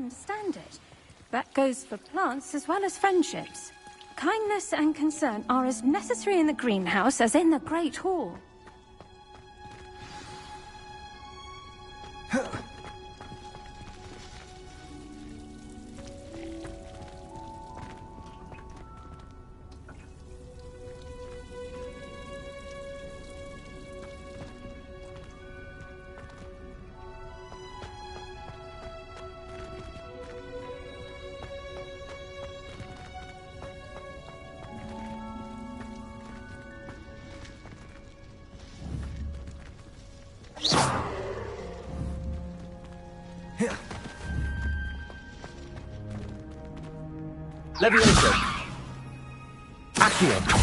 understand it. That goes for plants as well as friendships. Kindness and concern are as necessary in the greenhouse as in the Great Hall. Levioso. Accio.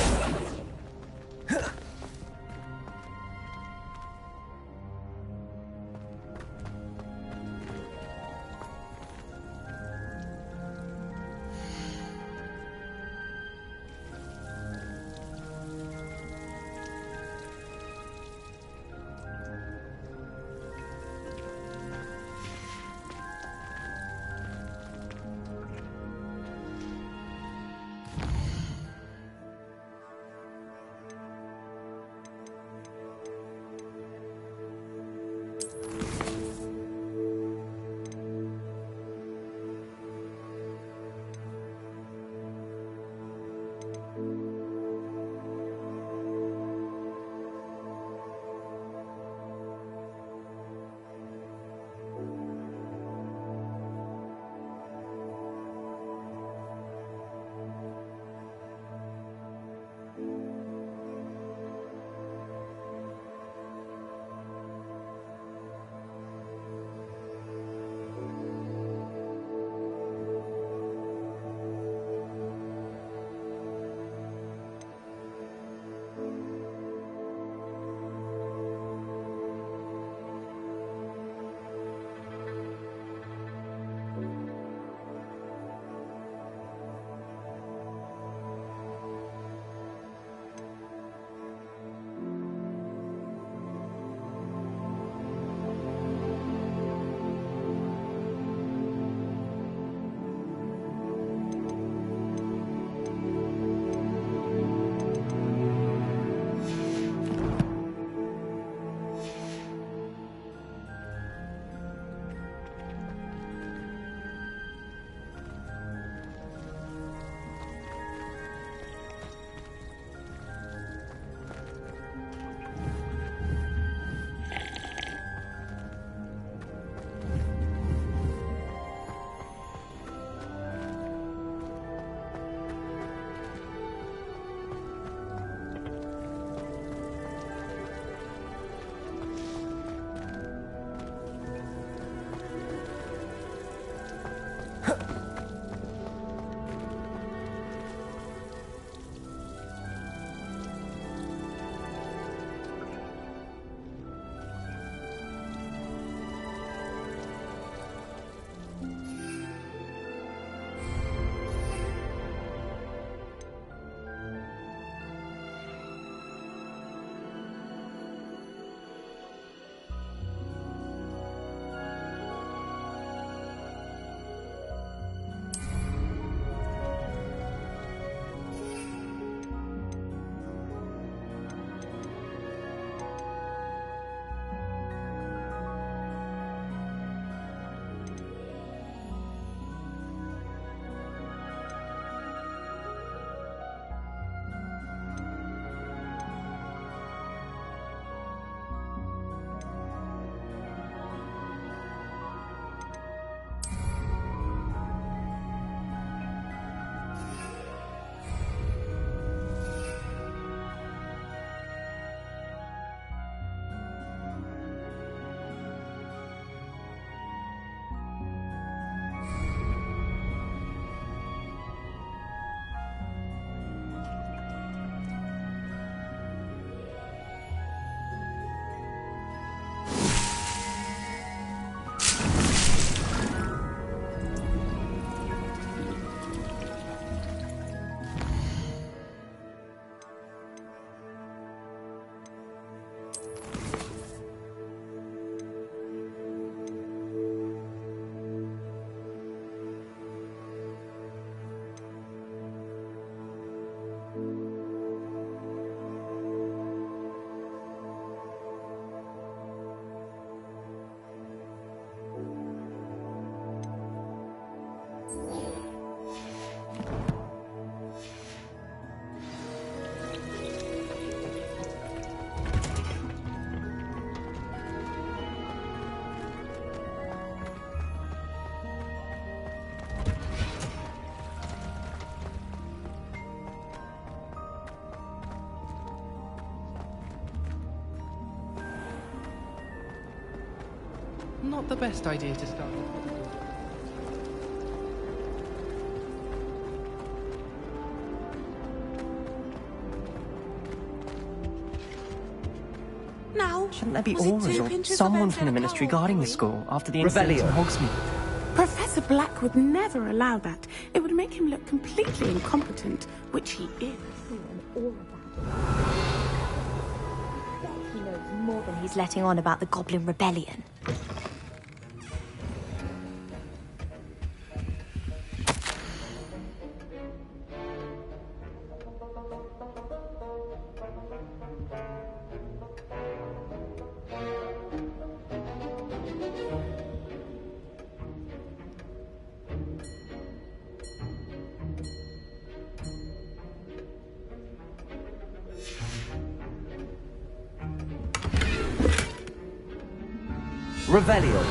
Not the best idea to start with. Now, Shouldn't there be was it auras 2 or pinches of someone from the Benzoyl ministry alcohol, guarding the Chloe? school after the incident in Revelio. Hogsmeade? Professor Black would never allow that. It would make him look completely incompetent, which he is. He knows more than he's letting on about the Goblin Rebellion. Revelio.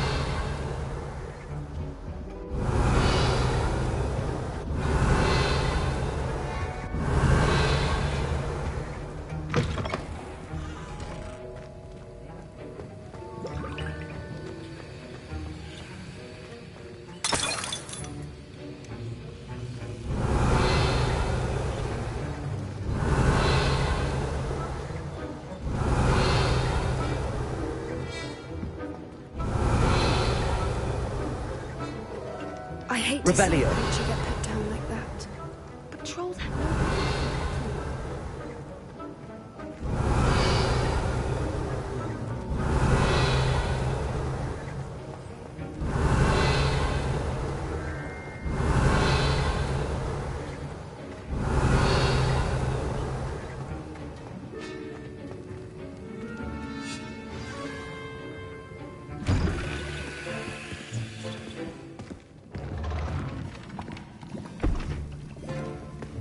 I hate to see a Revelio. creature get put down like that. But trolls have no...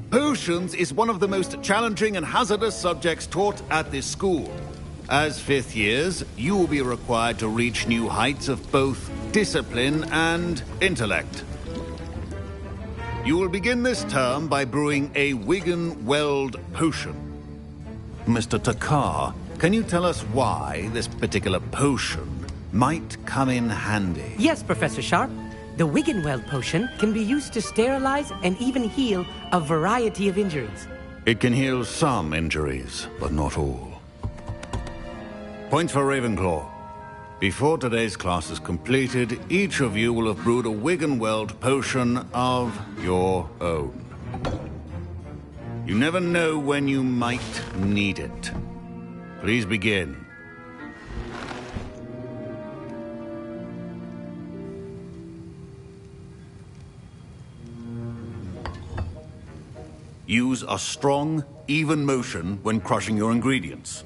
Potions is one of the most challenging and hazardous subjects taught at this school. As fifth years, you will be required to reach new heights of both discipline and intellect. You will begin this term by brewing a Wigan-Weld potion. Mr. Takar, can you tell us why this particular potion might come in handy? Yes, Professor Sharp. The Wiggenweld potion can be used to sterilize and even heal a variety of injuries. It can heal some injuries, but not all. Points for Ravenclaw. Before today's class is completed, each of you will have brewed a Wiggenweld potion of your own. You never know when you might need it. Please begin. Use a strong, even motion when crushing your ingredients.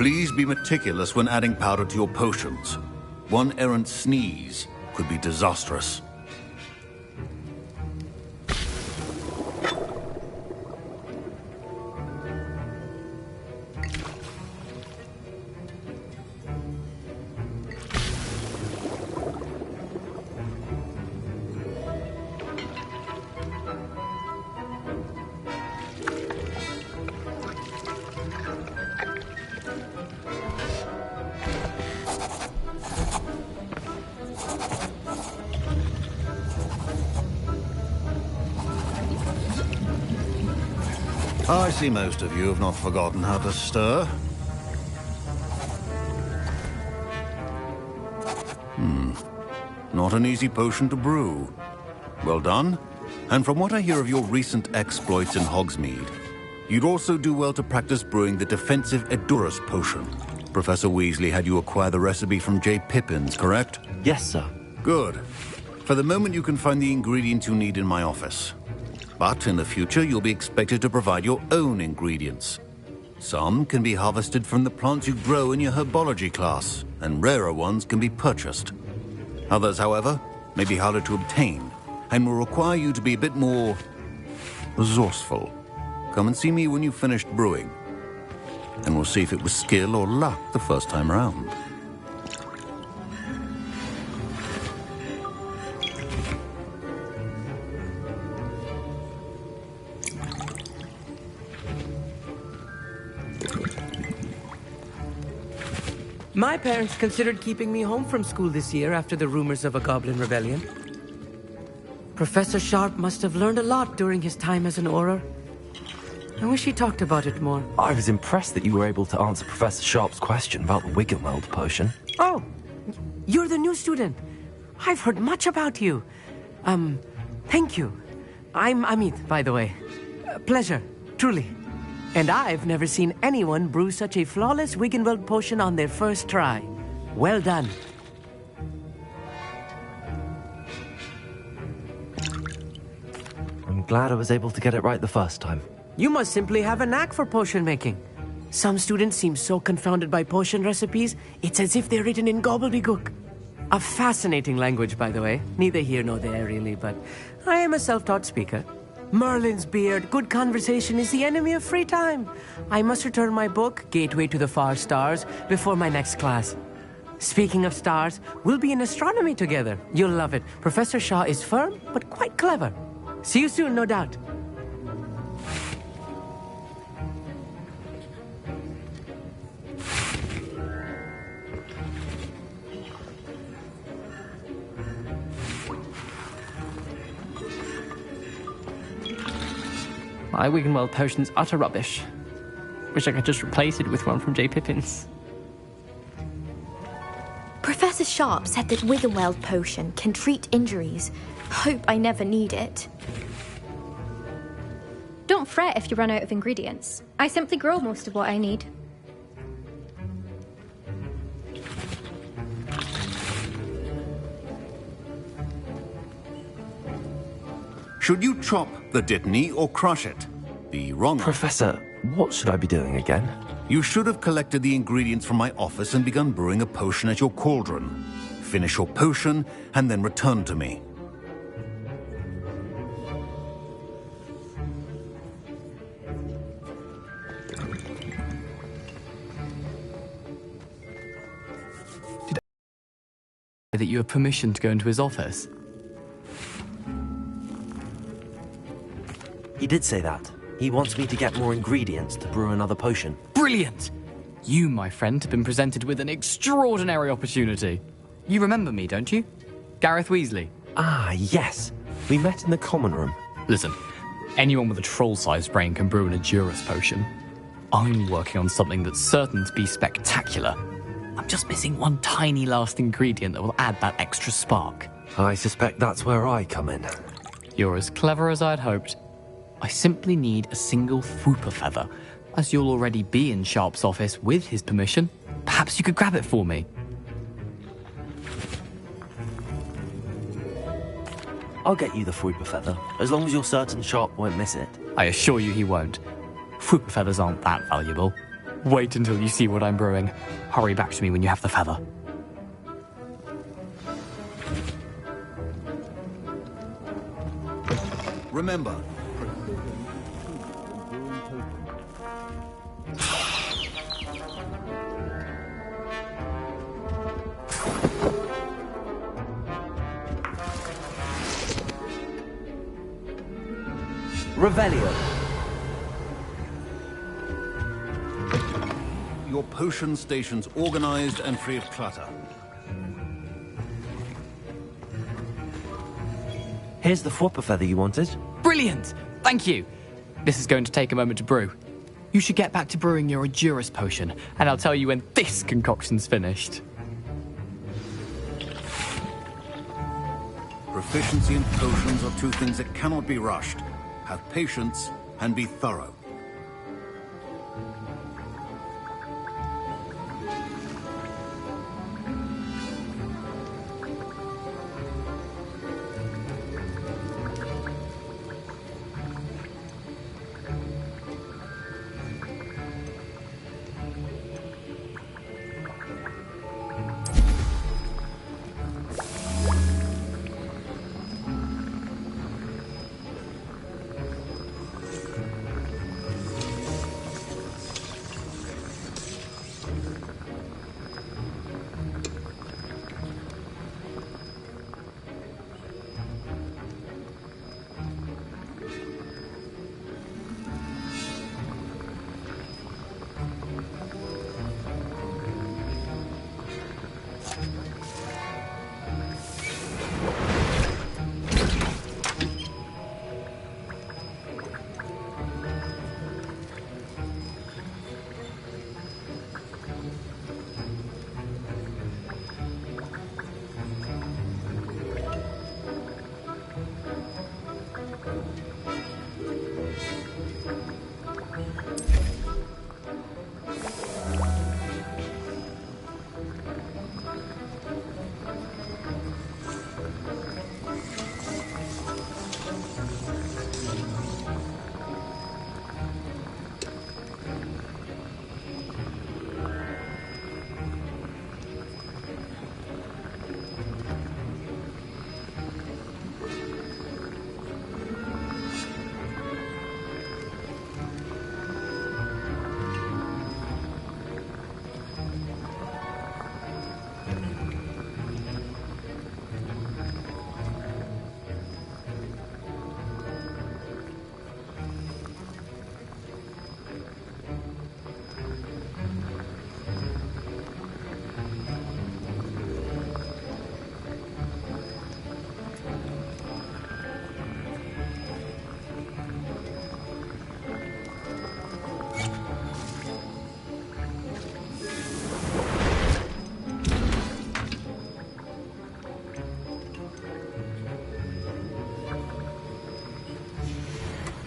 Please be meticulous when adding powder to your potions. One errant sneeze could be disastrous. I see most of you have not forgotten how to stir. Not an easy potion to brew. Well done. And from what I hear of your recent exploits in Hogsmeade, you'd also do well to practice brewing the defensive Edurus potion. Professor Weasley had you acquire the recipe from J. Pippin's, correct? Yes, sir. Good. For the moment, you can find the ingredients you need in my office. But in the future, you'll be expected to provide your own ingredients. Some can be harvested from the plants you grow in your herbology class, and rarer ones can be purchased. Others, however, may be harder to obtain, and will require you to be a bit more resourceful. Come and see me when you've finished brewing, and we'll see if it was skill or luck the first time around. My parents considered keeping me home from school this year after the rumors of a goblin rebellion. Professor Sharp must have learned a lot during his time as an Auror. I wish he talked about it more. I was impressed that you were able to answer Professor Sharp's question about the Wiggenweld potion. Oh, you're the new student. I've heard much about you. Thank you. I'm Amit, by the way. Pleasure, truly. And I've never seen anyone brew such a flawless Wiggenweld potion on their first try. Well done. I'm glad I was able to get it right the first time. You must simply have a knack for potion making. Some students seem so confounded by potion recipes, it's as if they're written in gobbledygook. A fascinating language, by the way. Neither here nor there, really, but I am a self-taught speaker. Merlin's beard, good conversation is the enemy of free time. I must return my book, Gateway to the Far Stars, before my next class. Speaking of stars, we'll be in astronomy together. You'll love it. Professor Shaw is firm, but quite clever. See you soon, no doubt. My Wiggenweld potion's utter rubbish. Wish I could just replace it with one from J. Pippin's. Professor Sharp said that Wiggenweld potion can treat injuries. Hope I never need it. Don't fret if you run out of ingredients. I simply grow most of what I need. Should you chop the Dittany or crush it? The wrong Professor, what should I be doing again? You should have collected the ingredients from my office and begun brewing a potion at your cauldron. Finish your potion and then return to me. That you have permission to go into his office. He did say that. He wants me to get more ingredients to brew another potion. Brilliant! You, my friend, have been presented with an extraordinary opportunity. You remember me, don't you? Gareth Weasley. Ah, yes. We met in the common room. Listen, anyone with a troll-sized brain can brew an Edurus potion. I'm working on something that's certain to be spectacular. I'm just missing one tiny last ingredient that will add that extra spark. I suspect that's where I come in. You're as clever as I'd hoped. I simply need a single Fwooper feather. As you'll already be in Sharp's office with his permission, perhaps you could grab it for me. I'll get you the Fwooper feather, as long as you're certain Sharp won't miss it. I assure you he won't. Fwooper feathers aren't that valuable. Wait until you see what I'm brewing. Hurry back to me when you have the feather. Remember, Revelio. your potion station's organized and free of clutter. Here's the Fwopper feather you wanted. Brilliant! Thank you! This is going to take a moment to brew. You should get back to brewing your Adurus potion, and I'll tell you when this concoction's finished. Proficiency and potions are two things that cannot be rushed. Have patience and be thorough.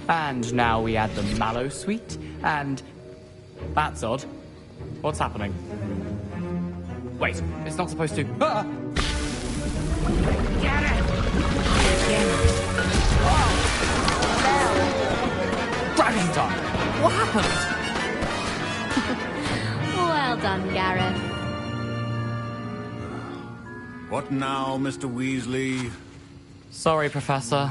And now we add the mallow sweet, and... That's odd. What's happening? Wait, it's not supposed to... Ah! Get it! Dragon time! What happened? Well done, Gareth. What now, Mr. Weasley? Sorry, Professor.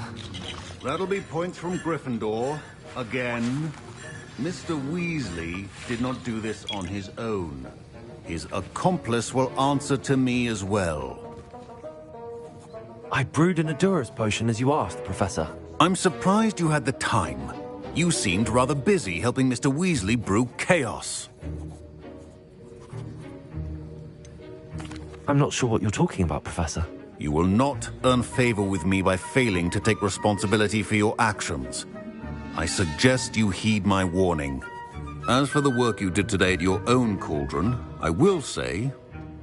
That'll be points from Gryffindor. Again. Mr. Weasley did not do this on his own. His accomplice will answer to me as well. I brewed an Adurus potion as you asked, Professor. I'm surprised you had the time. You seemed rather busy helping Mr. Weasley brew chaos. I'm not sure what you're talking about, Professor. You will not earn favor with me by failing to take responsibility for your actions. I suggest you heed my warning. As for the work you did today at your own cauldron, I will say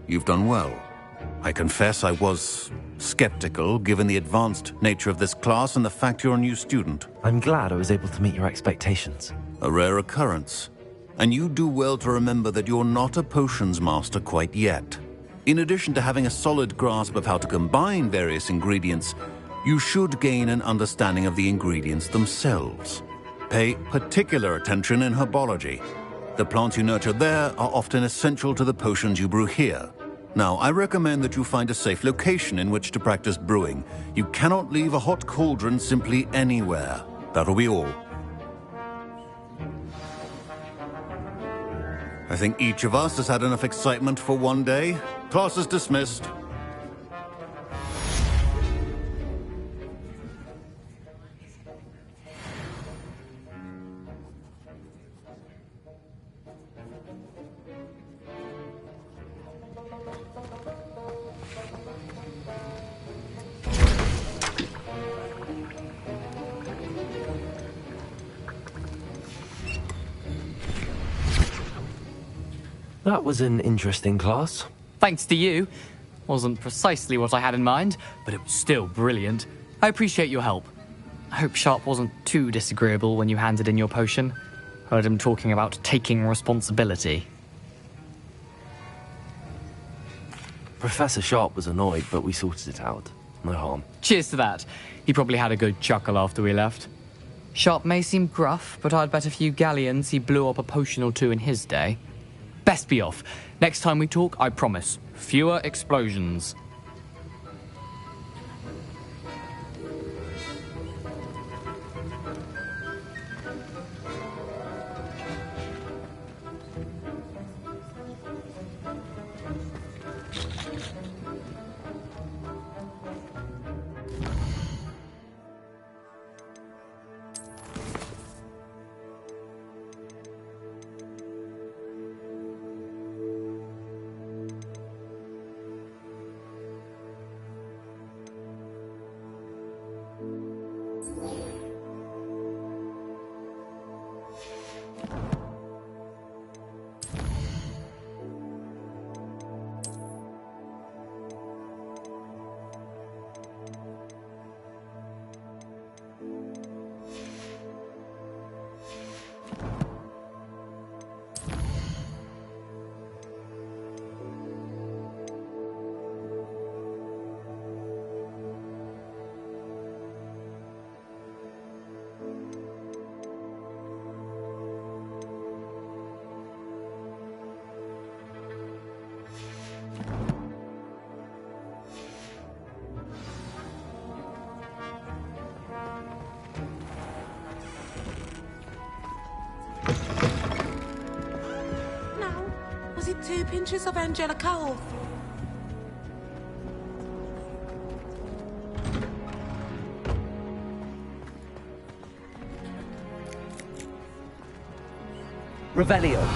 you've done well. I confess I was skeptical, given the advanced nature of this class and the fact you're a new student. I'm glad I was able to meet your expectations. A rare occurrence. And you do well to remember that you're not a potions master quite yet. In addition to having a solid grasp of how to combine various ingredients, you should gain an understanding of the ingredients themselves. Pay particular attention in herbology. The plants you nurture there are often essential to the potions you brew here. Now, I recommend that you find a safe location in which to practice brewing. You cannot leave a hot cauldron simply anywhere. That'll be all. I think each of us has had enough excitement for one day. Class is dismissed. That was an interesting class. Thanks to you. Wasn't precisely what I had in mind, but it was still brilliant. I appreciate your help. I hope Sharp wasn't too disagreeable when you handed in your potion. Heard him talking about taking responsibility. Professor Sharp was annoyed, but we sorted it out. No harm. Cheers to that. He probably had a good chuckle after we left. Sharp may seem gruff, but I'd bet a few galleons he blew up a potion or two in his day. Best be off. Next time we talk, I promise, fewer explosions. Was it 2 pinches of Angelica or... Revelio.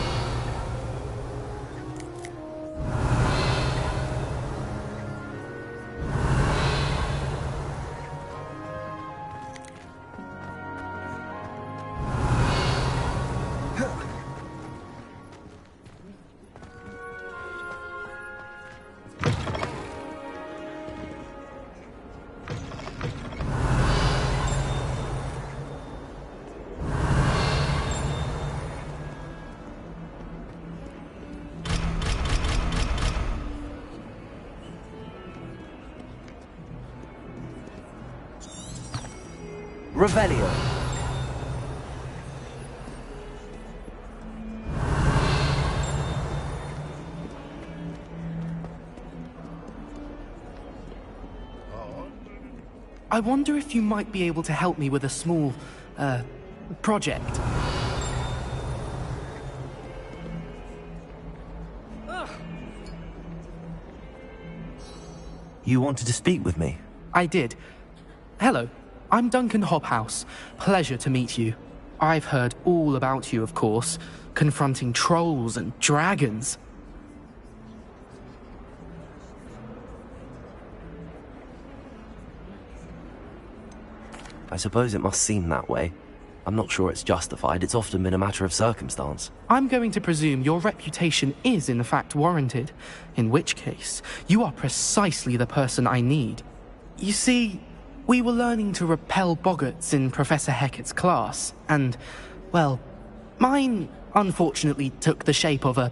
Revelio. I wonder if you might be able to help me with a small, project. You wanted to speak with me? I did. Hello, I'm Duncan Hobhouse. Pleasure to meet you. I've heard all about you, of course, confronting trolls and dragons. I suppose it must seem that way. I'm not sure it's justified. It's often been a matter of circumstance. I'm going to presume your reputation is in fact warranted, in which case, you are precisely the person I need. You see, we were learning to repel boggarts in Professor Hecat's class, and, well, mine unfortunately took the shape of a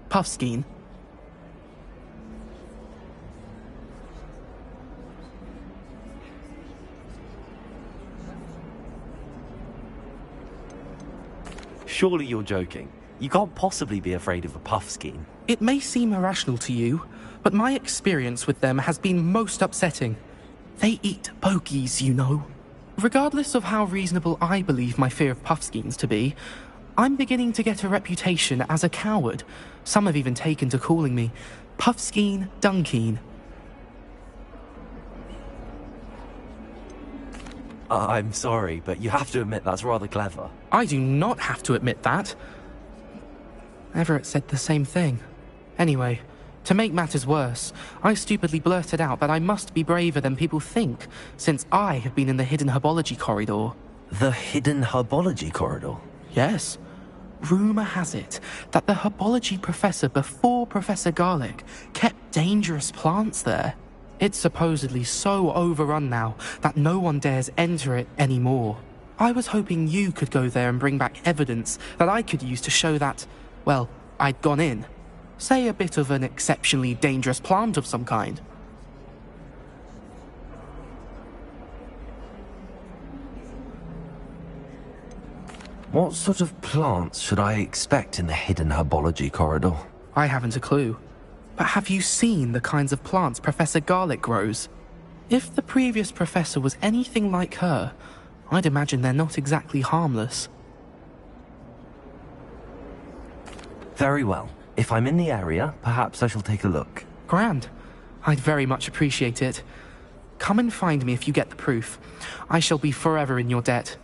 puffskein. Surely you're joking. You can't possibly be afraid of a puffskein. It may seem irrational to you, but my experience with them has been most upsetting. They eat pokies, you know. Regardless of how reasonable I believe my fear of puffskeins to be, I'm beginning to get a reputation as a coward. Some have even taken to calling me Puffskeen Dunkeen. I'm sorry, but you have to admit that's rather clever. I do not have to admit that. Everett said the same thing. Anyway, to make matters worse, I stupidly blurted out that I must be braver than people think, since I have been in the hidden herbology corridor. The hidden herbology corridor? Yes. Rumour has it that the herbology professor before Professor Garlic kept dangerous plants there. It's supposedly so overrun now that no one dares enter it anymore. I was hoping you could go there and bring back evidence that I could use to show that, well, I'd gone in. Say a bit of an exceptionally dangerous plant of some kind. What sort of plants should I expect in the hidden herbology corridor? I haven't a clue. But have you seen the kinds of plants Professor Garlic grows? If the previous professor was anything like her, I'd imagine they're not exactly harmless. Very well. If I'm in the area, perhaps I shall take a look. Grand. I'd very much appreciate it. Come and find me if you get the proof. I shall be forever in your debt.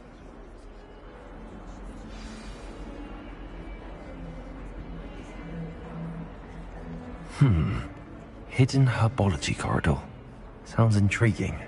Hidden herbology corridor. Sounds intriguing.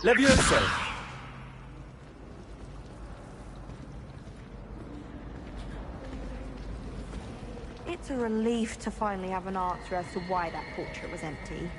Levioso! It's a relief to finally have an answer as to why that portrait was empty.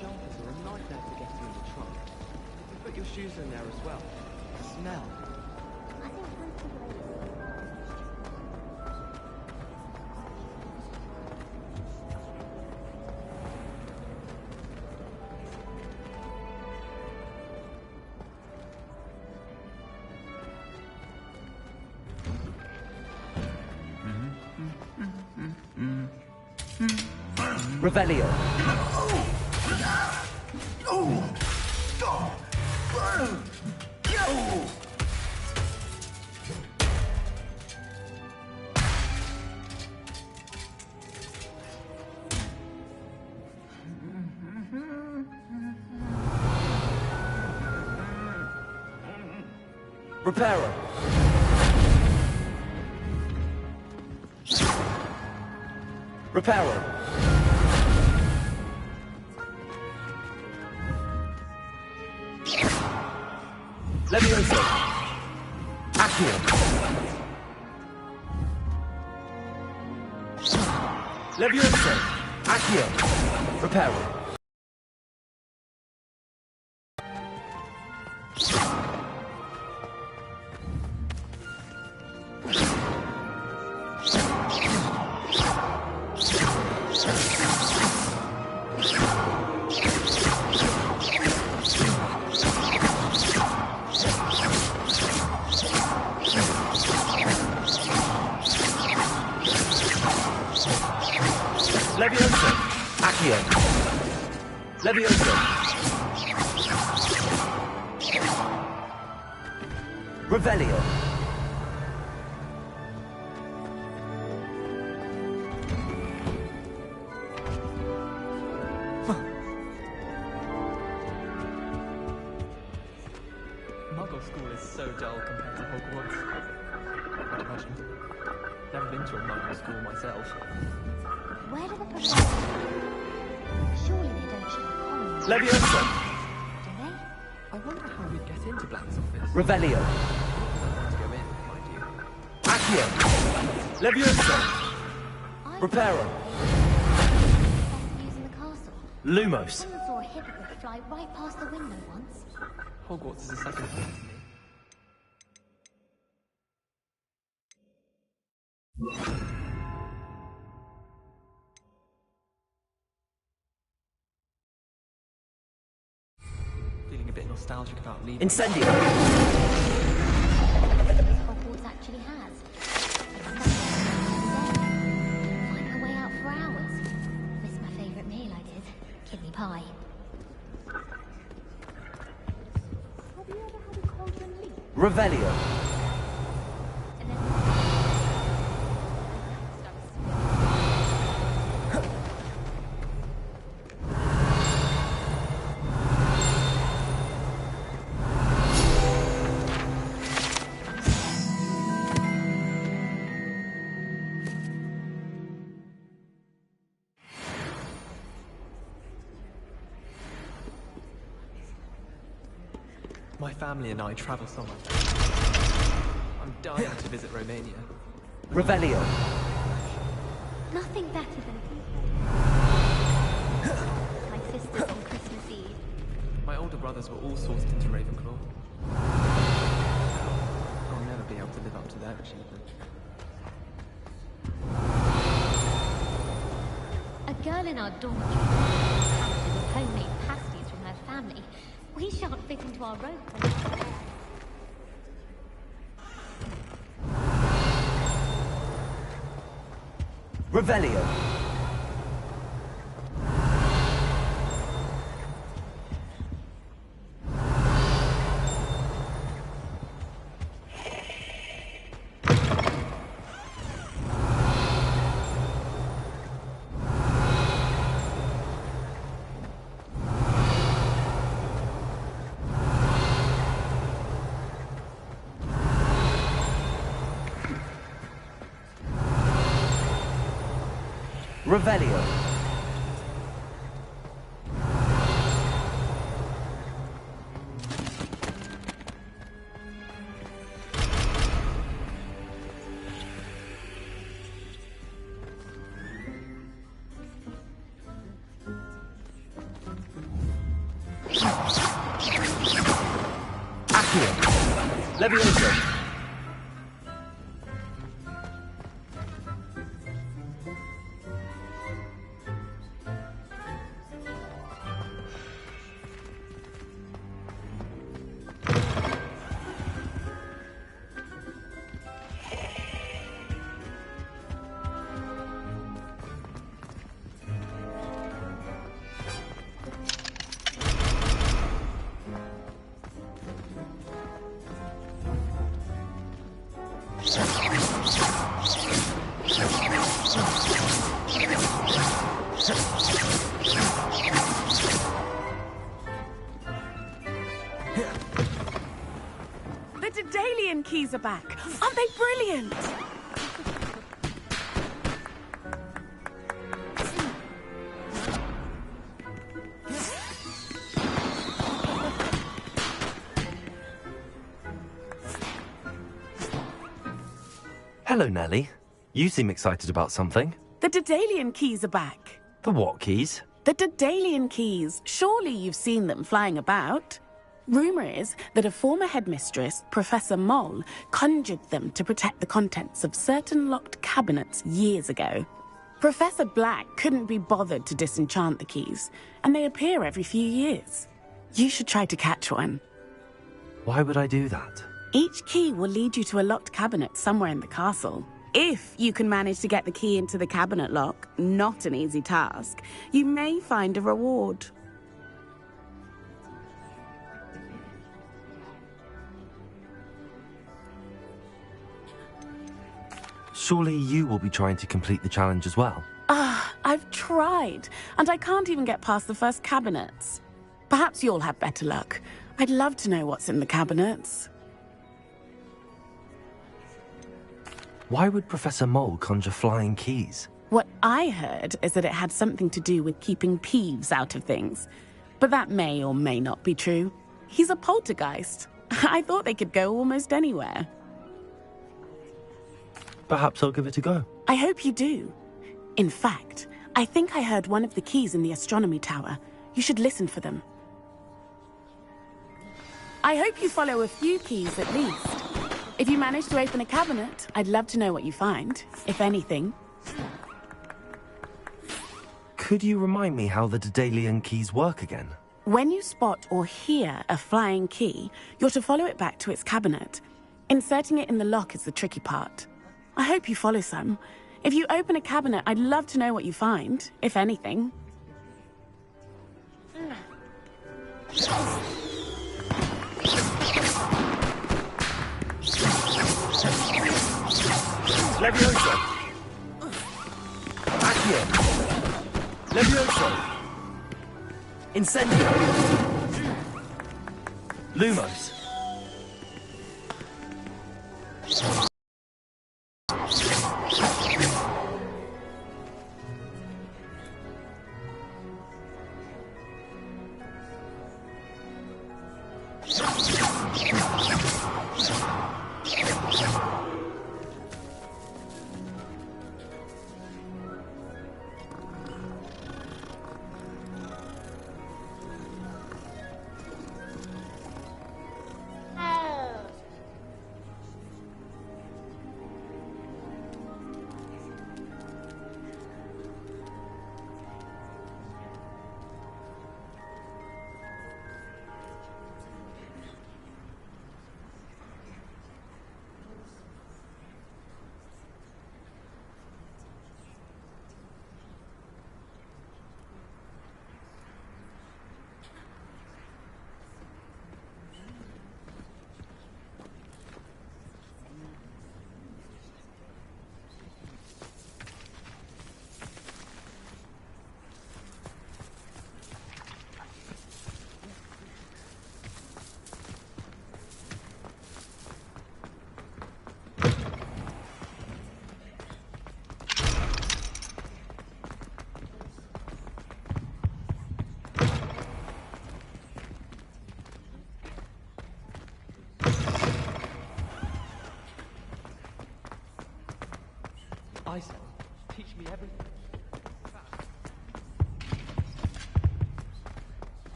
jumpers are a nightmare for getting in the trunk. You can put your shoes in there as well. The smell. Revelio. Reparo. Reparo. Levioso. Accio. Levioso. Accio. Reparo. Levioso. Accio. Levioso. Revelio. Muggle school is so dull compared to Hogwarts. I imagine. Never been to a Muggle school myself. Where do the professors Surely they don't show common. Levioso. Do they? I wonder how we'd get into Black's office. Revelio. To go in, mind you. Accio. Levioso. Reparo. Using the castle. Lumos. Someone saw a hippogriff fly right past the window once. Hogwarts is a second home to me. Feeling a bit nostalgic about leaving. Incendio. Hogwarts actually has. Find my way out for hours. Missed my favourite meal I did. Kidney pie. Have you ever had a cauldron leaf? Revelio. My family and I travel so much. I'm dying to visit Romania. Revelio. Nothing better than my sisters on Christmas Eve. My older brothers were all sourced into Ravenclaw. I'll never be able to live up to that achievement. A girl in our dormitory packed with homemade pasties from her family. We shan't fit into our robe. Revelio. Revelio. Levioso! The Daedalian keys are back. Aren't they brilliant? Hello, Nellie. You seem excited about something. The Daedalian keys are back. The what keys? The Daedalian keys. Surely you've seen them flying about. Rumour is that a former headmistress, Professor Moll, conjured them to protect the contents of certain locked cabinets years ago. Professor Black couldn't be bothered to disenchant the keys, and they appear every few years. You should try to catch one. Why would I do that? Each key will lead you to a locked cabinet somewhere in the castle. If you can manage to get the key into the cabinet lock, not an easy task, you may find a reward. Surely you will be trying to complete the challenge as well. I've tried, and I can't even get past the first cabinets. Perhaps you'll have better luck. I'd love to know what's in the cabinets. Why would Professor Mole conjure flying keys? What I heard is that it had something to do with keeping Peeves out of things. But that may or may not be true. He's a poltergeist. I thought they could go almost anywhere. Perhaps I'll give it a go. I hope you do. In fact, I think I heard one of the keys in the astronomy tower. You should listen for them. I hope you follow a few keys at least. If you manage to open a cabinet, I'd love to know what you find, if anything. Could you remind me how the Daedalian keys work again? When you spot or hear a flying key, you're to follow it back to its cabinet. Inserting it in the lock is the tricky part. I hope you follow some. If you open a cabinet, I'd love to know what you find, if anything. Levioso! Accio! Levioso! Incendio! Lumos!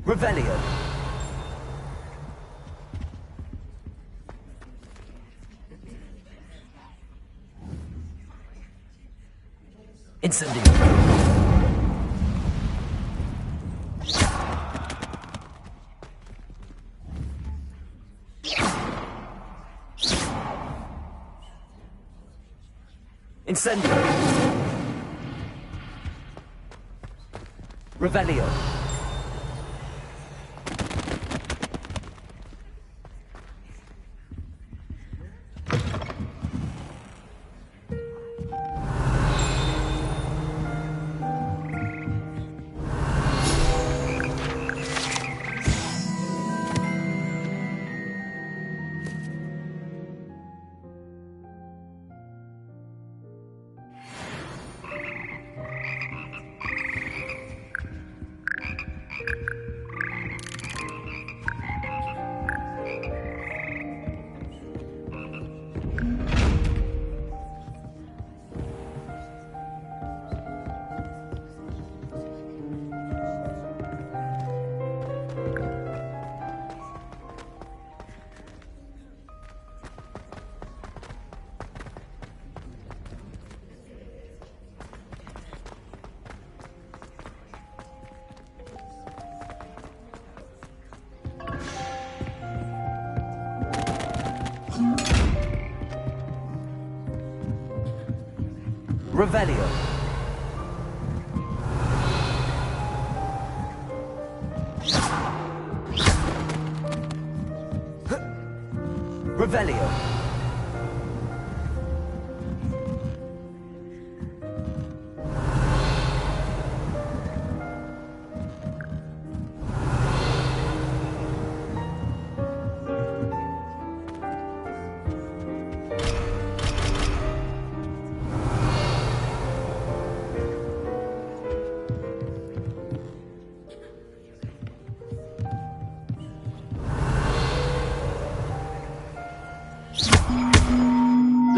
Revelio. Incendio. Incendio. Revelio. Revelio. Revelio.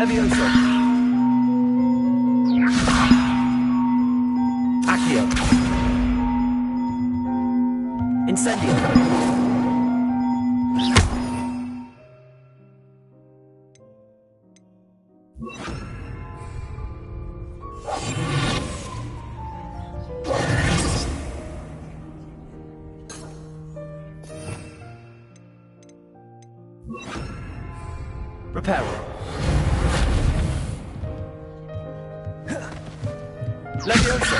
Levioso. Accio. Incendio. Reparo. Levioso.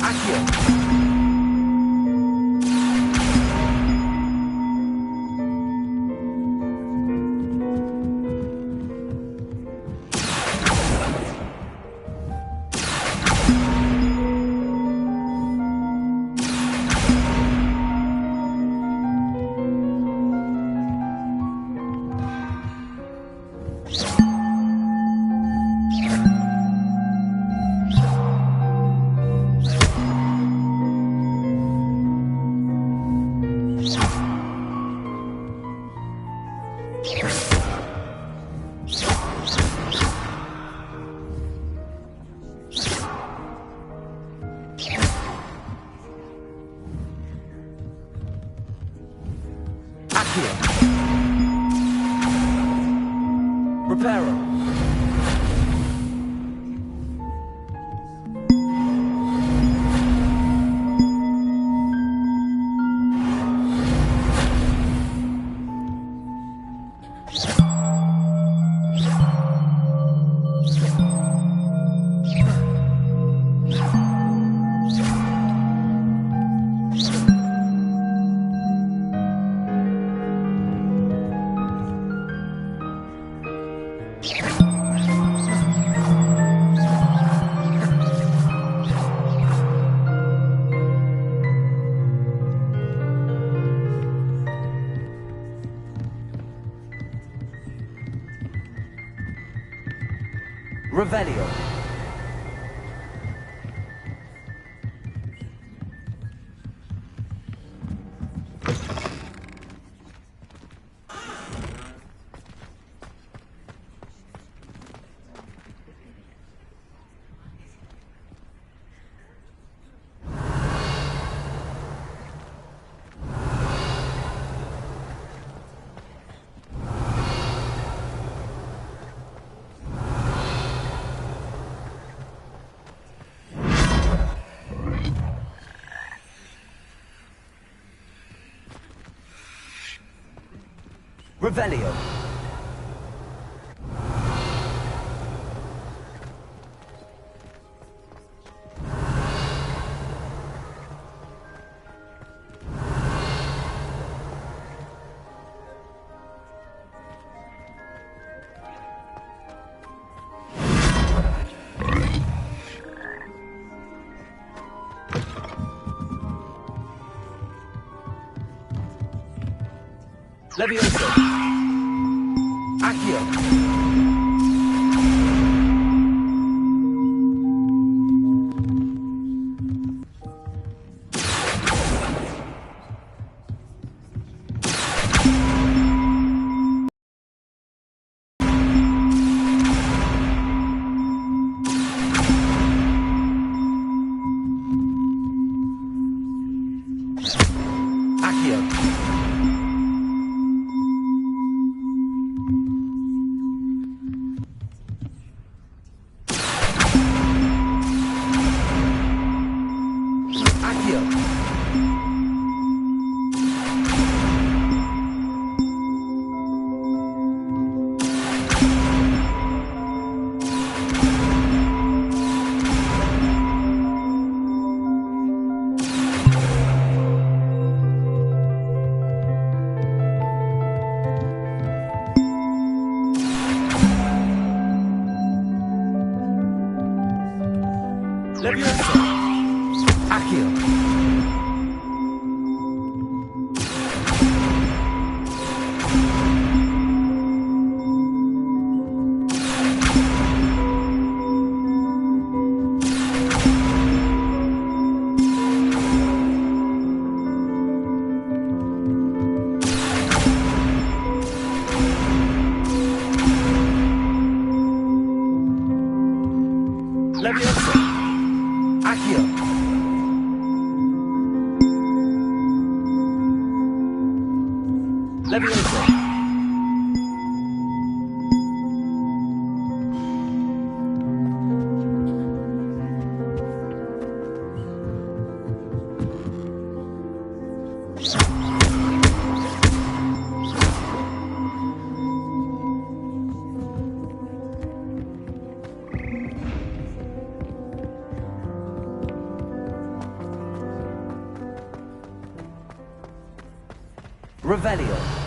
Accio. Accio. Reparo. Revelio. Revelio. Levioso. Accio. Revelio.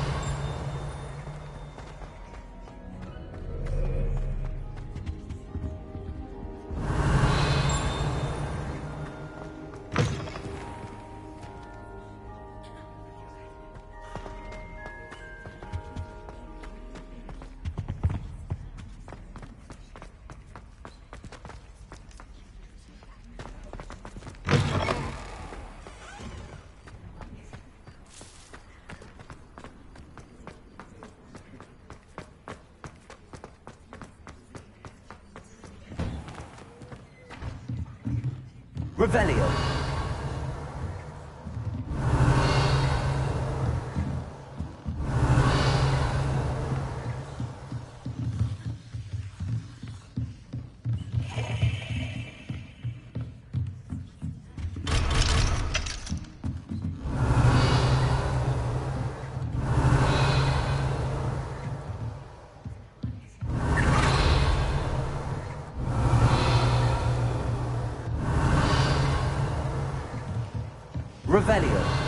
Revelio. Revelio.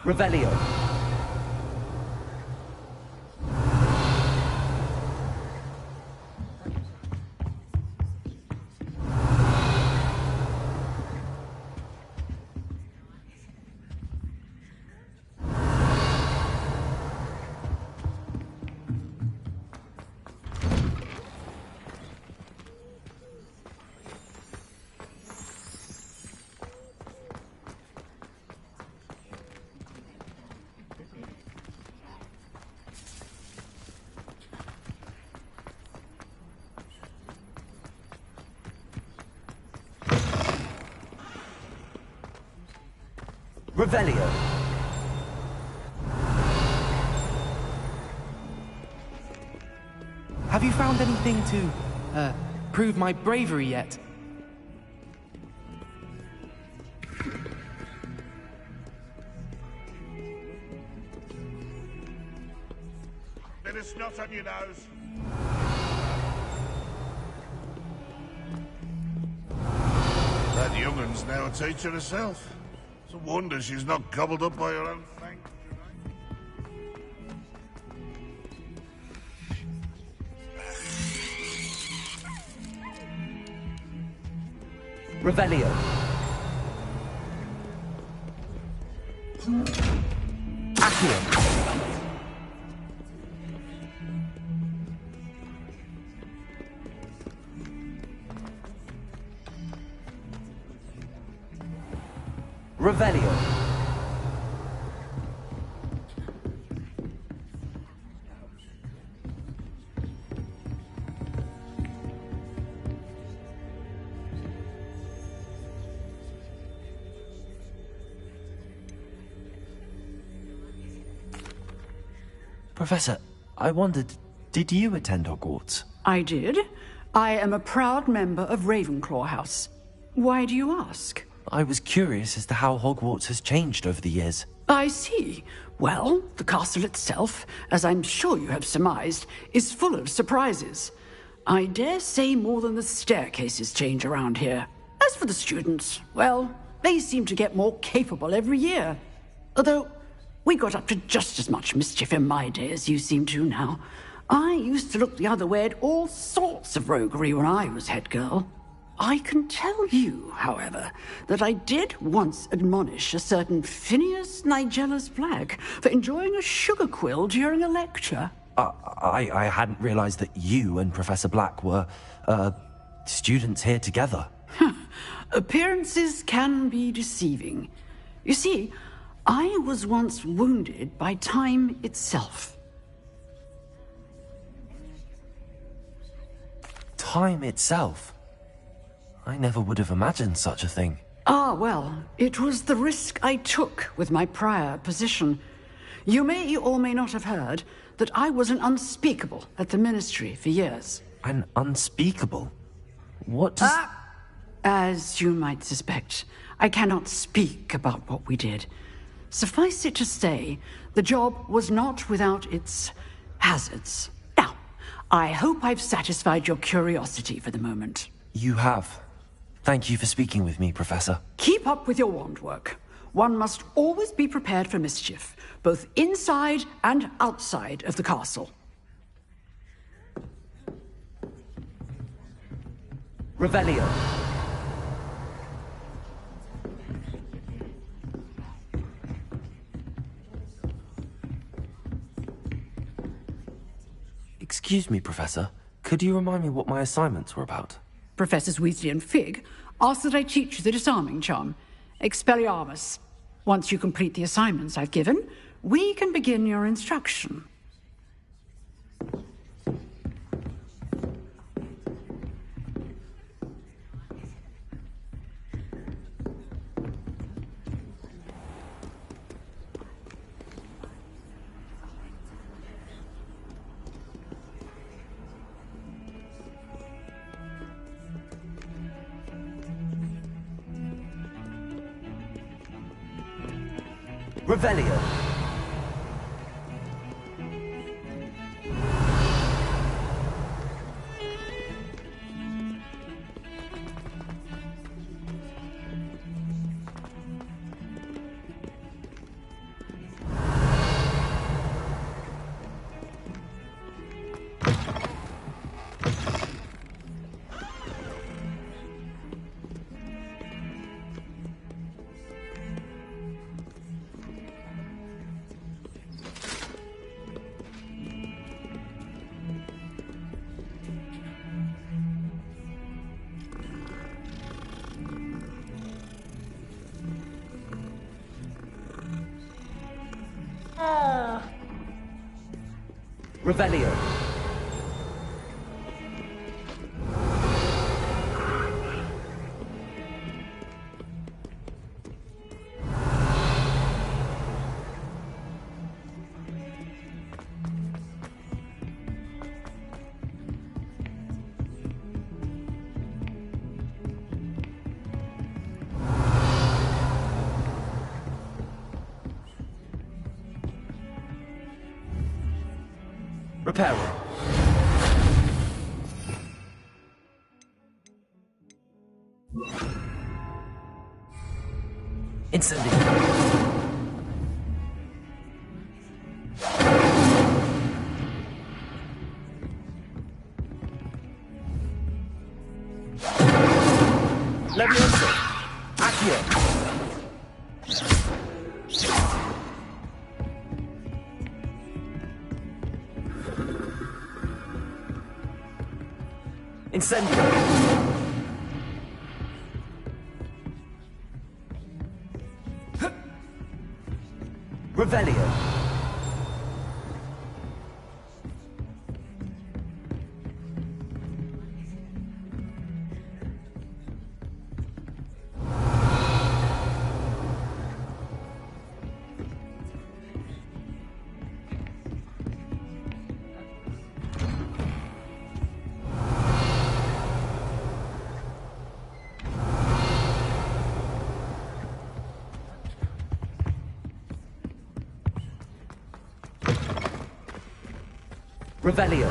Revelio. Revelio. Have you found anything to, prove my bravery yet? Bit of snot on your nose. That young'un's now a teacher herself. It's a wonder she's not gobbled up by her own fang. Revelio. Accio. Revelio. Professor, I wondered, did you attend Hogwarts? I did. I am a proud member of Ravenclaw House. Why do you ask? I was curious as to how Hogwarts has changed over the years. I see. Well, the castle itself, as I'm sure you have surmised, is full of surprises. I dare say more than the staircases change around here. As for the students, well, they seem to get more capable every year. Although, we got up to just as much mischief in my day as you seem to now. I used to look the other way at all sorts of roguery when I was head girl. I can tell you, however, that I did once admonish a certain Phineas Nigellus Black for enjoying a sugar quill during a lecture. I hadn't realized that you and Professor Black were, students here together. Appearances can be deceiving. You see, I was once wounded by time itself. Time itself? I never would have imagined such a thing. Ah, well, it was the risk I took with my prior position. You may or may not have heard that I was an unspeakable at the Ministry for years. An unspeakable? What does... As you might suspect, I cannot speak about what we did. Suffice it to say, the job was not without its hazards. Now, I hope I've satisfied your curiosity for the moment. You have. Thank you for speaking with me, Professor. Keep up with your wand work. One must always be prepared for mischief, both inside and outside of the castle. Revelio. Excuse me, Professor. Could you remind me what my assignments were about? Professors Weasley and Fig ask that I teach you the disarming charm, Expelliarmus. Once you complete the assignments I've given, we can begin your instruction. Revelio. Revelio. Repairing. Incendiary. Levioso. Accio. Incendio. Revelio. Revelio.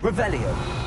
Revelio.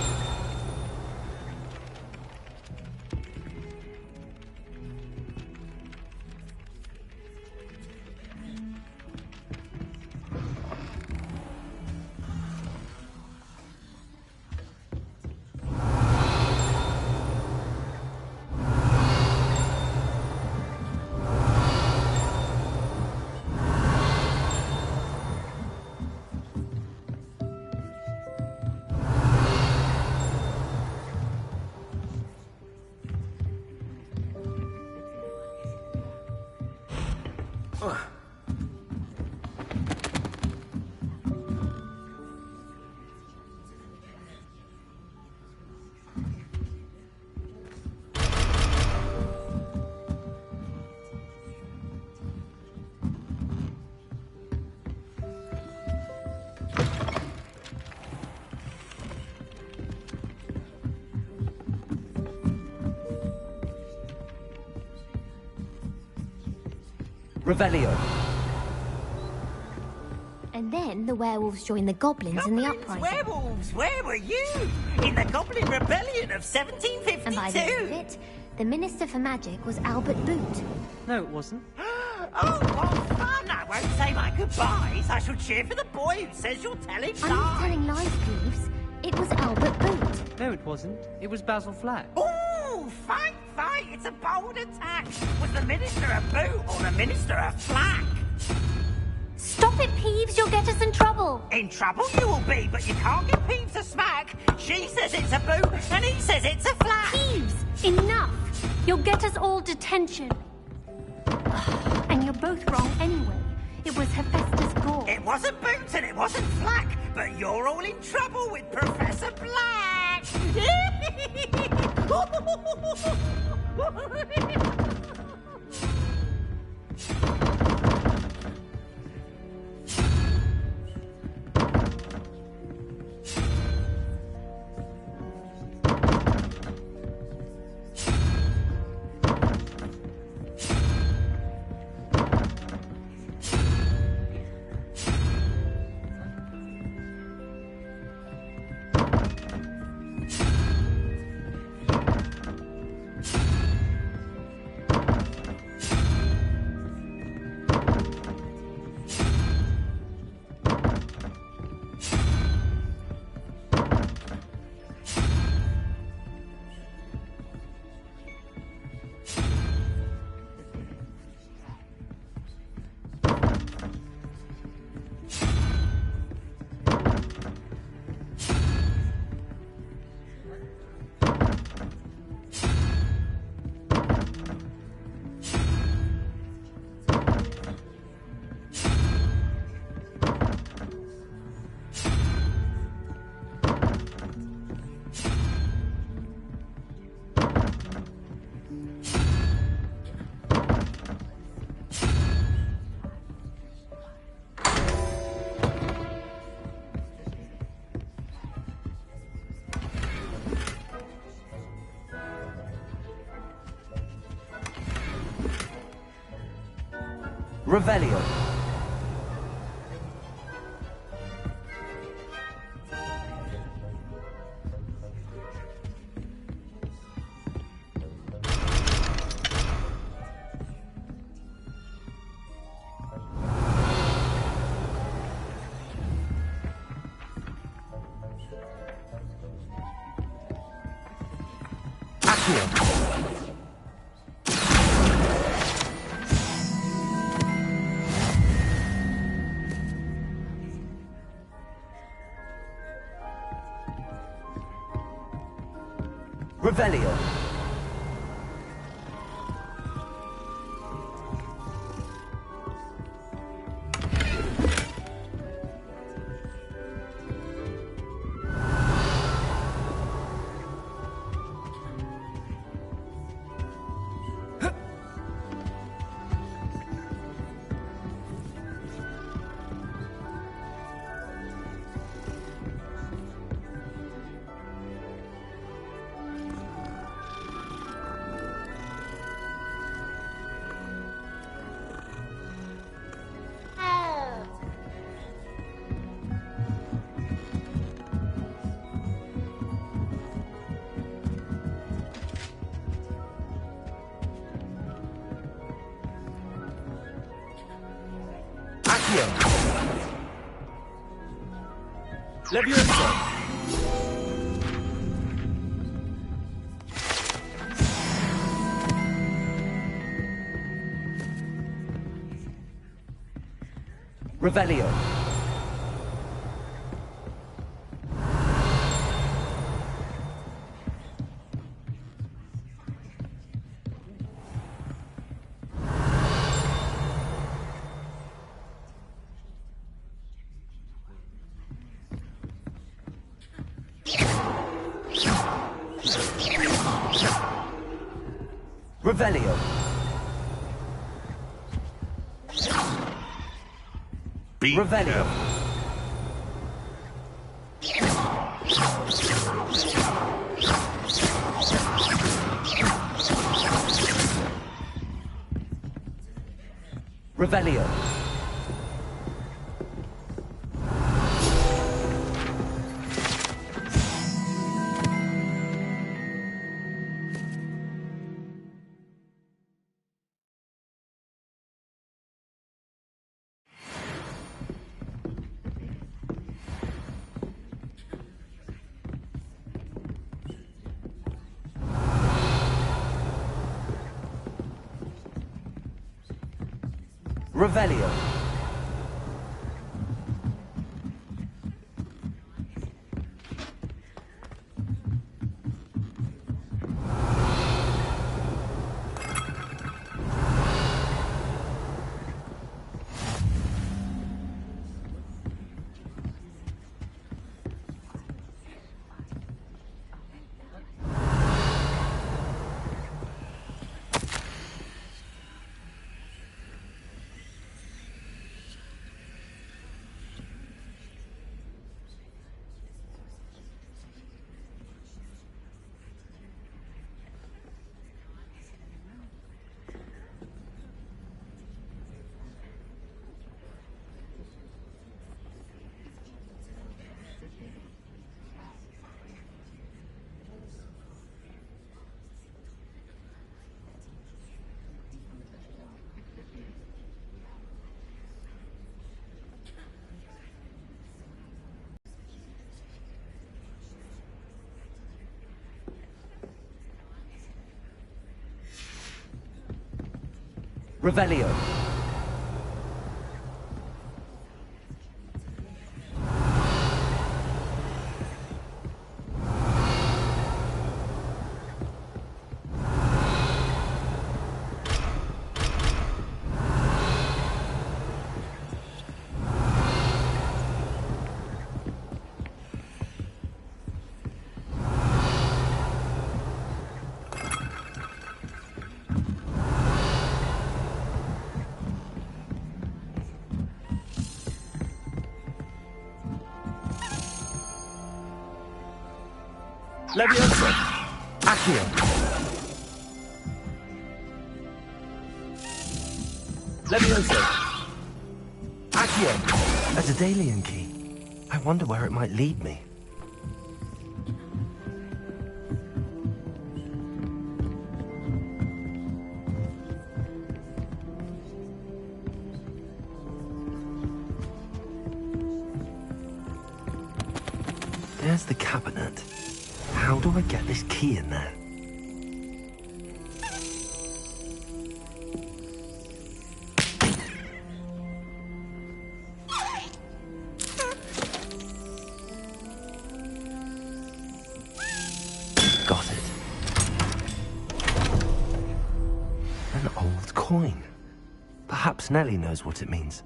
Revelio. And then the werewolves joined the goblins in the uprising. Werewolves, where were you? In the Goblin Rebellion of 1752. And by the end of it, the Minister for Magic was Albert Boot. No, it wasn't. Oh, what fun! I won't say my goodbyes. I shall cheer for the boy who says you're telling lies. I'm not telling lies, Peeves. It was Albert Boot. No, it wasn't. It was Basil Flack. Ooh, fight! It's a bold attack. Was the Minister a Boot or the Minister a Flack? Stop it, Peeves. You'll get us in trouble. In trouble you will be, but you can't give Peeves a smack. She says it's a Boot and he says it's a Flack. Peeves, enough. You'll get us all detention. And you're both wrong anyway. It was Hephaestus Gore. It wasn't Boot and it wasn't Flack, but you're all in trouble with Professor Black. Revelio. Revelio. Leviosa. Revelio. Revelio. Revelio. Revelio. Revelio. Revelio. Leviosa. Accio. Levioso! Accio! A Daedalian key. I wonder where it might lead me. There's the cabinet. How do I get this key in there? Got it. An old coin. Perhaps Nellie knows what it means.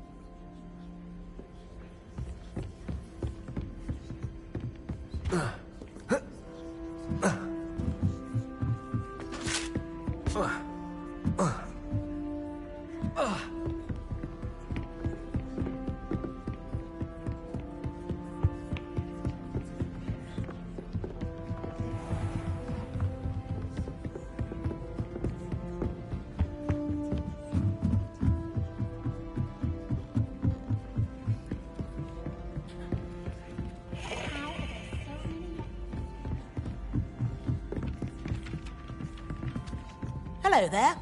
Hello there.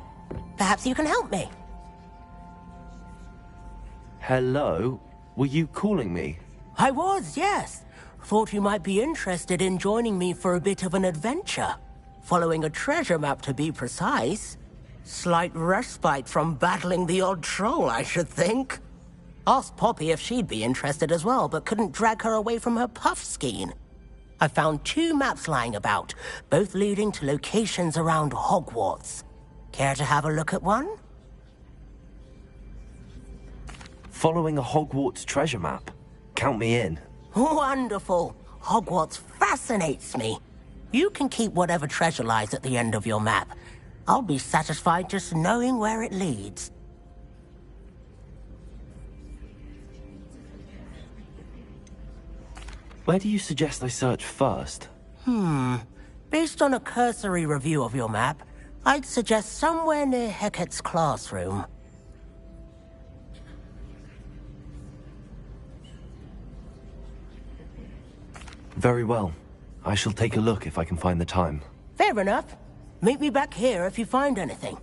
Perhaps you can help me. Hello? Were you calling me? I was, yes. Thought you might be interested in joining me for a bit of an adventure. Following a treasure map, to be precise. Slight respite from battling the odd troll, I should think. Asked Poppy if she'd be interested as well, but couldn't drag her away from her puff skein. I found 2 maps lying about, both leading to locations around Hogwarts. Care to have a look at one? Following a Hogwarts treasure map. Count me in. Wonderful. Hogwarts fascinates me. You can keep whatever treasure lies at the end of your map. I'll be satisfied just knowing where it leads. Where do you suggest I search first? Based on a cursory review of your map, I'd suggest somewhere near Hecat's classroom. Very well. I shall take a look if I can find the time. Fair enough. Meet me back here if you find anything.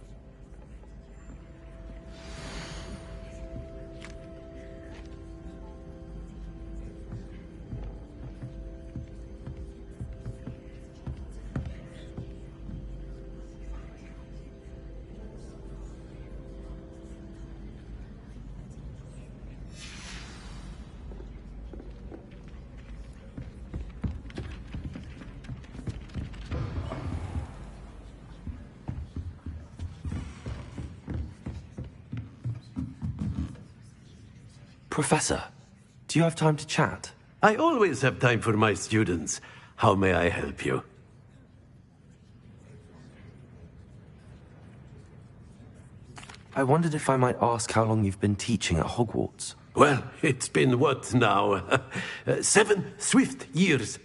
Professor, do you have time to chat? I always have time for my students. How may I help you? I wondered if I might ask how long you've been teaching at Hogwarts. Well, it's been what now? 7 swift years.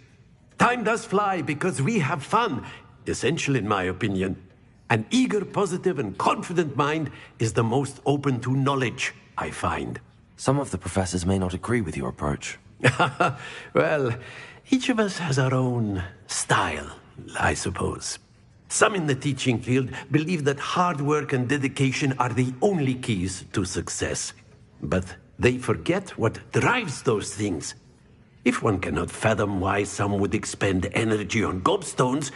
Time does fly because we have fun. Essential in my opinion. An eager, positive, and confident mind is the most open to knowledge, I find. Some of the professors may not agree with your approach. Well, each of us has our own style, I suppose. Some in the teaching field believe that hard work and dedication are the only keys to success. But they forget what drives those things. If one cannot fathom why some would expend energy on gobstones,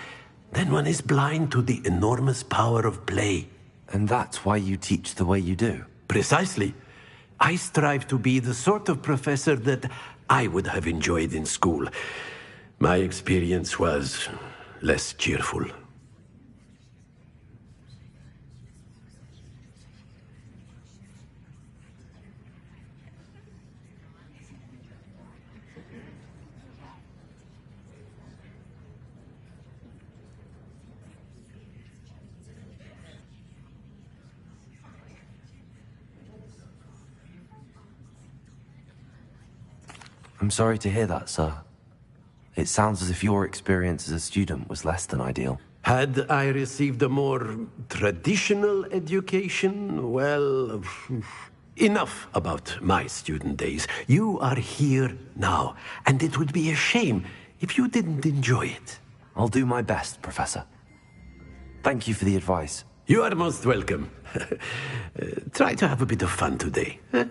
then one is blind to the enormous power of play. And that's why you teach the way you do? Precisely. I strive to be the sort of professor that I would have enjoyed in school. My experience was less cheerful. I'm sorry to hear that, sir. It sounds as if your experience as a student was less than ideal. Had I received a more traditional education, well, enough about my student days. You are here now, and it would be a shame if you didn't enjoy it. I'll do my best, Professor. Thank you for the advice. You are most welcome. Try to have a bit of fun today. Huh?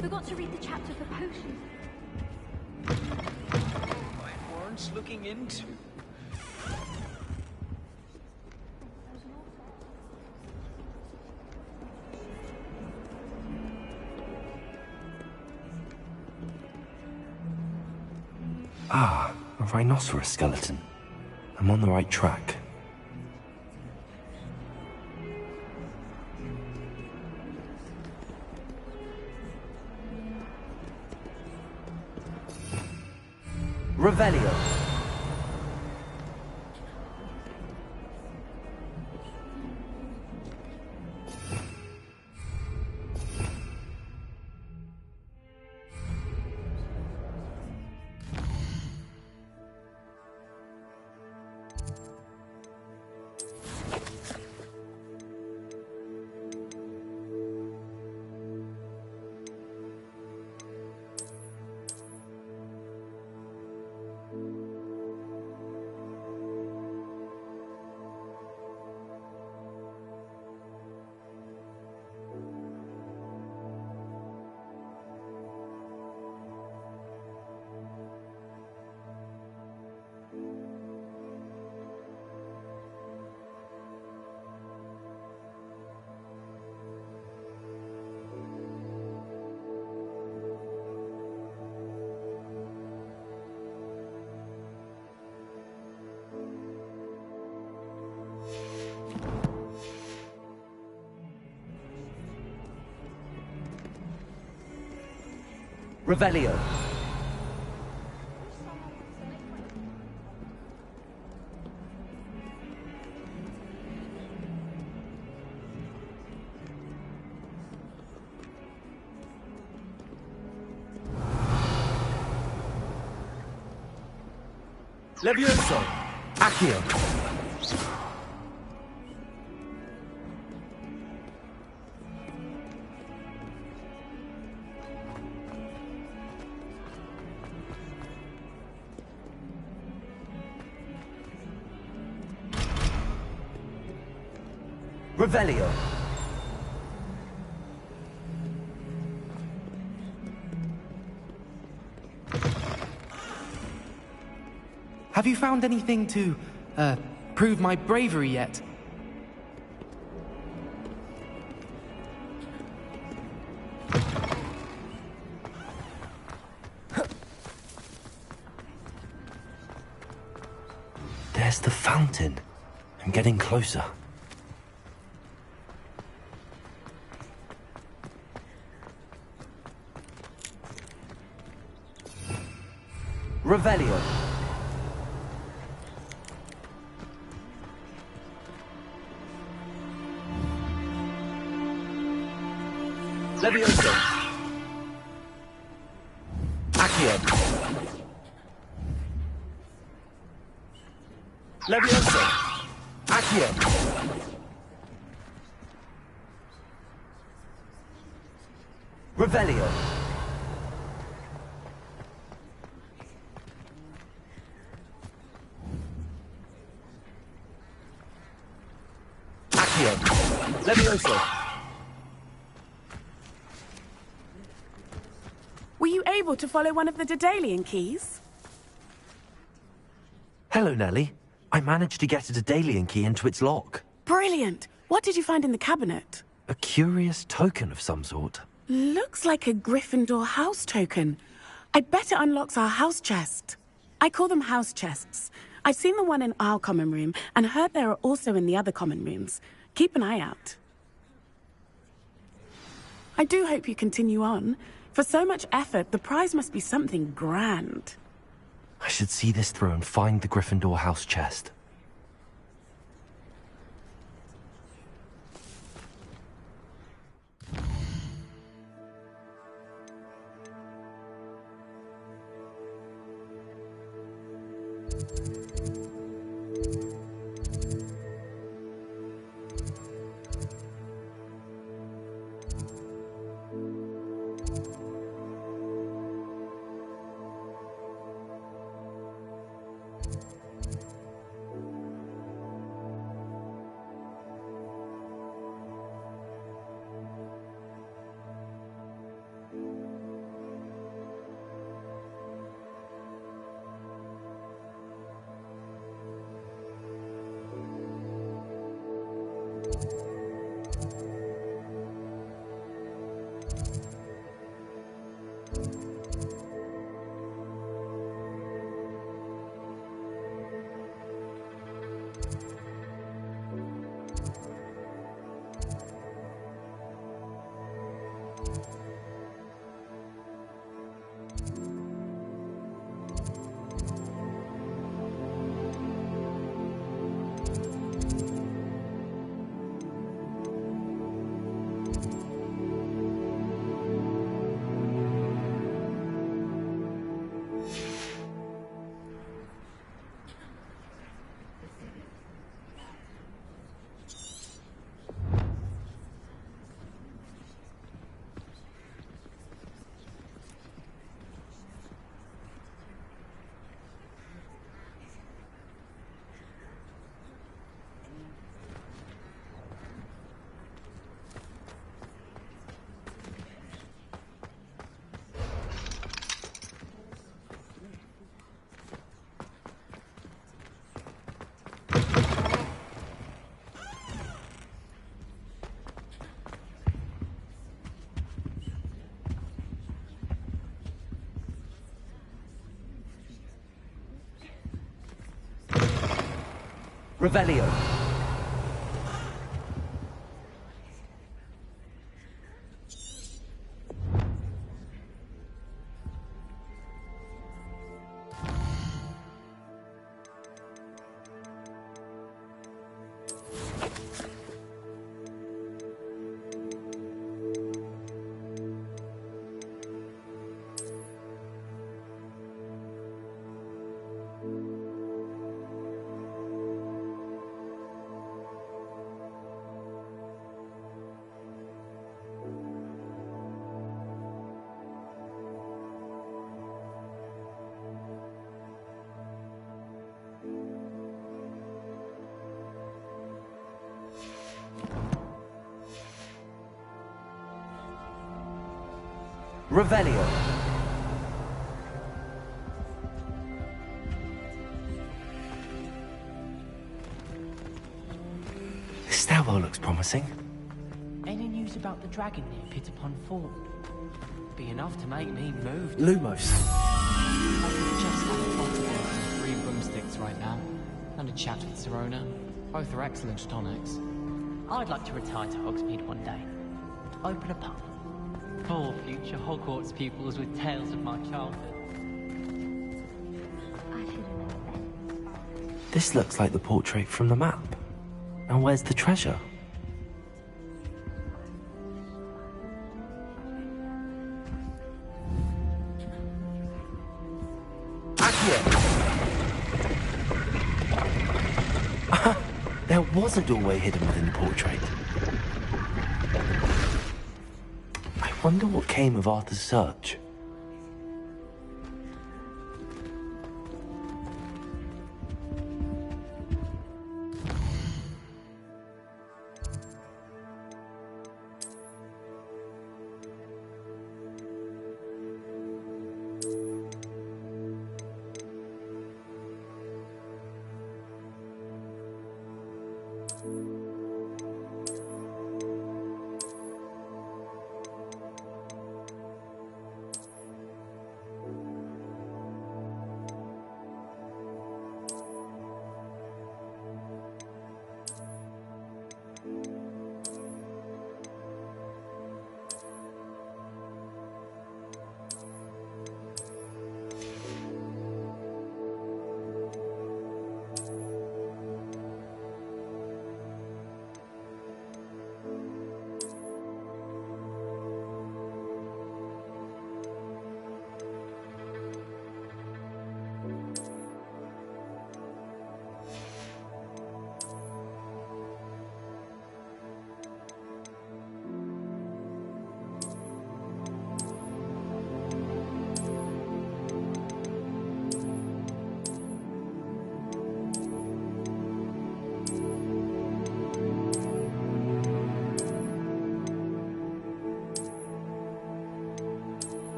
Forgot to read the chapter for potions. My warrants looking into. Ah, a rhinoceros skeleton. I'm on the right track. Revelio. Revelio. Levioso. Accio. Revelio. Have you found anything to, prove my bravery yet? There's the fountain. I'm getting closer. Revelio. Levioso. Accio. Levioso. Accio. Revelio. Accio. Levioso. Were you able to follow one of the Daedalian keys? Hello, Nellie. I managed to get a Daedalian key into its lock. Brilliant! What did you find in the cabinet? A curious token of some sort. Looks like a Gryffindor house token. I bet it unlocks our house chest. I call them house chests. I've seen the one in our common room and heard there are also in the other common rooms. Keep an eye out. I do hope you continue on. For so much effort, the prize must be something grand. I should see this through and find the Gryffindor house chest. Revelio. Revelio. This stairwell looks promising. Any news about the dragon near Pitapon Ford? Be enough to make me move. Lumos. I could just have a bottle and 3 broomsticks right now, and a chat with Serona. Both are excellent tonics. I'd like to retire to Hogsmeade one day. Open a pub. For future Hogwarts pupils with tales of my childhood. This looks like the portrait from the map. And where's the treasure? There was a doorway hidden within the portrait. I wonder what came of Arthur's search. you.